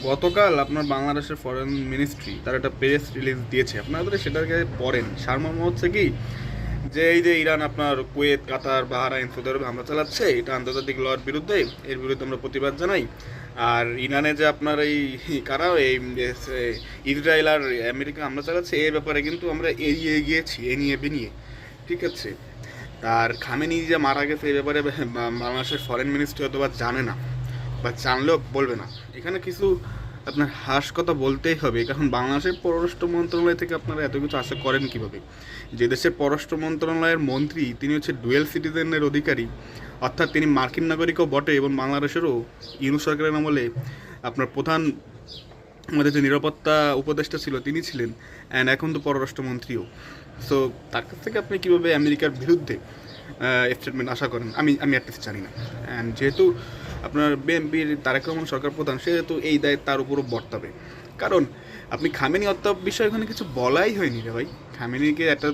গতকাল আপনার বাংলাদেশের ফরেন মিনিস্ট্রি তার একটা প্রেস রিলিজ দিয়েছে, আপনারা যদি সেটাকে পড়েন, সারমর্ম হচ্ছে কি যে এই যে ইরান আপনার কুয়েত, কাতার, বাহরাইন, সৌদি আরবে হামলা চালাচ্ছে, এটা আন্তর্জাতিক লর বিরুদ্ধে, এর বিরুদ্ধে আমরা প্রতিবাদ জানাই। আর ইরানে যে আপনার এই কারা এই ইসরায়েল আর আমেরিকা হামলা চালাচ্ছে, এই ব্যাপারে কিন্তু আমরা এড়িয়ে গিয়েছি এ নিয়ে বেনিয়ে, ঠিক আছে। আর খামেনি যে মারা গেছে এই ব্যাপারে বাংলাদেশের ফরেন মিনিস্ট্রি অথবা জানে না, বা জানলেও বলবে না। এখানে কিছু আপনার হাস কথা বলতেই হবে, কারণ বাংলাদেশের পররাষ্ট্র মন্ত্রণালয় থেকে আপনারা এত কিছু আশা করেন কীভাবে? যে দেশের পররাষ্ট্র মন্ত্রণালয়ের মন্ত্রী তিনি হচ্ছে ডুয়েল সিটিজেনের অধিকারী, অর্থাৎ তিনি মার্কিন নাগরিকও বটে এবং বাংলাদেশেরও ইউনূস সরকারের আমলে আপনার প্রধান আমাদের যে নিরাপত্তা উপদেষ্টা ছিল তিনি ছিলেন, অ্যান্ড এখন তো পররাষ্ট্রমন্ত্রীও। সো তার কাছ থেকে আপনি কীভাবে আমেরিকার বিরুদ্ধে স্টেটমেন্ট আশা করেন? আমি অ্যাটলিস্ট জানি না। অ্যান্ড যেহেতু আপনার বিএনপির তারেক রহমান সরকার প্রধান, সেহেতু এই দায়িত্ব তার উপরও বর্তাবে। কারণ আপনি খামেনি হত্যা বিষয়ে ওখানে কিছু বলাই হয়নি রে ভাই। খামেনিকে একটা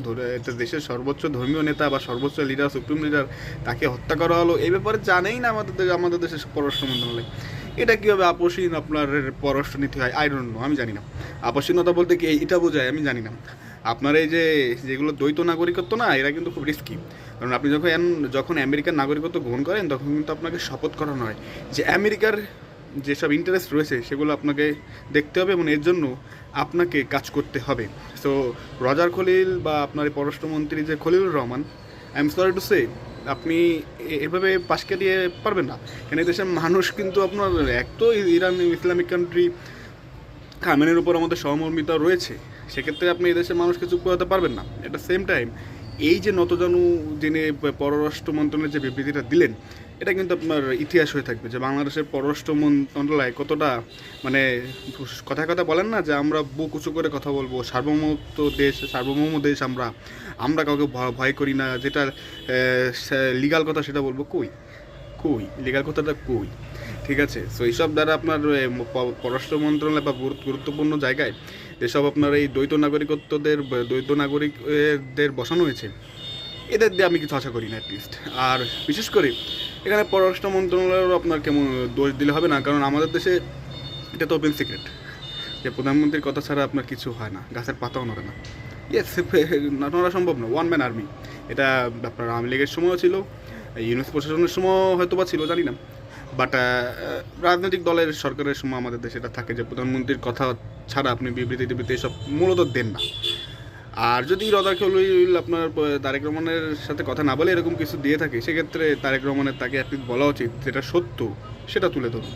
দেশের সর্বোচ্চ ধর্মীয় নেতা বা সর্বোচ্চ লিডার, সুপ্রিম লিডার, তাকে হত্যা করা হলো, এই ব্যাপারে জানেই না আমাদের দেশের পররাষ্ট্র মন্ত্রণালয়। এটা কীভাবে আপসহীন আপনার পররাষ্ট্রনীতি হয়? আই ডোন্ট নো, আমি জানি না। আপসহীনতা বলতে কি এটা বোঝায় আমি জানি না। আপনার এই যে যেগুলো দ্বৈত নাগরিকত্ব না, এরা কিন্তু খুব রিস্কি। কারণ আপনি যখন আমেরিকার নাগরিকত্ব গ্রহণ করেন, তখন কিন্তু আপনাকে শপথ করানো হয় যে আমেরিকার যেসব ইন্টারেস্ট রয়েছে সেগুলো আপনাকে দেখতে হবে এবং এর জন্য আপনাকে কাজ করতে হবে। সো রজার খলিল বা আপনার এই পররাষ্ট্রমন্ত্রী যে Khalilur Rahman, I am sorry to say, আপনি এভাবে পাশ কাটিয়ে পারবেন না। কেন এই দেশের মানুষ কিন্তু আপনার এক তো ইরান ইসলামিক কান্ট্রি, খামেনের উপর আমাদের সহমর্মিতা রয়েছে, সেক্ষেত্রে আপনি এই দেশের মানুষকে চুপ করাতে পারবেন না। এট দ্য সেম টাইম এই যে নতজানু যিনি পররাষ্ট্র মন্ত্রণালয়ের যে বিবৃতিটা দিলেন, এটা কিন্তু আপনার ইতিহাস হয়ে থাকবে যে বাংলাদেশের পররাষ্ট্র মন্ত্রণালয় কতটা মানে কথায় কথা বলেন না যে আমরা বুক উঁচু করে কথা বলবো, সার্বভৌম দেশ আমরা কাউকে ভয় করি না, যেটা লিগাল কথা সেটা বলবো। কই কই লিগাল কথাটা কই? ঠিক আছে। সো এইসব দ্বারা আপনার পররাষ্ট্র মন্ত্রণালয় বা গুরুত্বপূর্ণ জায়গায় যেসব আপনার এই দ্বৈত নাগরিকদের বসানো হয়েছে, এদের দিয়ে আমি কিছু আশা করি না অ্যাটলিস্ট। আর বিশেষ করে এখানে পররাষ্ট্র মন্ত্রণালয়েরও আপনার কেমন দোষ দিলে হবে না, কারণ আমাদের দেশে এটা তো ওপেন সিক্রেট যে প্রধানমন্ত্রীর কথা ছাড়া আপনার কিছু হয় না, গাছের পাতাও নড়ে না। ইয়েস, নড়া সম্ভব না, ওয়ান ম্যান আর্মি। এটা আপনার আওয়ামী লীগের সময়ও ছিল, ইউনুস প্রশাসনের সময় হয়তো বা ছিল, জানি না। বাট রাজনৈতিক দলের সরকারের সময় আমাদের দেশে এটা থাকে যে প্রধানমন্ত্রীর কথা ছাড়া আপনি বিবৃতি এসব মূলত দেন না। আর যদি রজার খলিল আপনার তারেক রহমানের সাথে কথা না বলে এরকম কিছু দিয়ে থাকে, সেক্ষেত্রে তারেক রহমানের তাকে অ্যাটলিস্ট বলা উচিত যেটা সত্য সেটা তুলে ধরুন।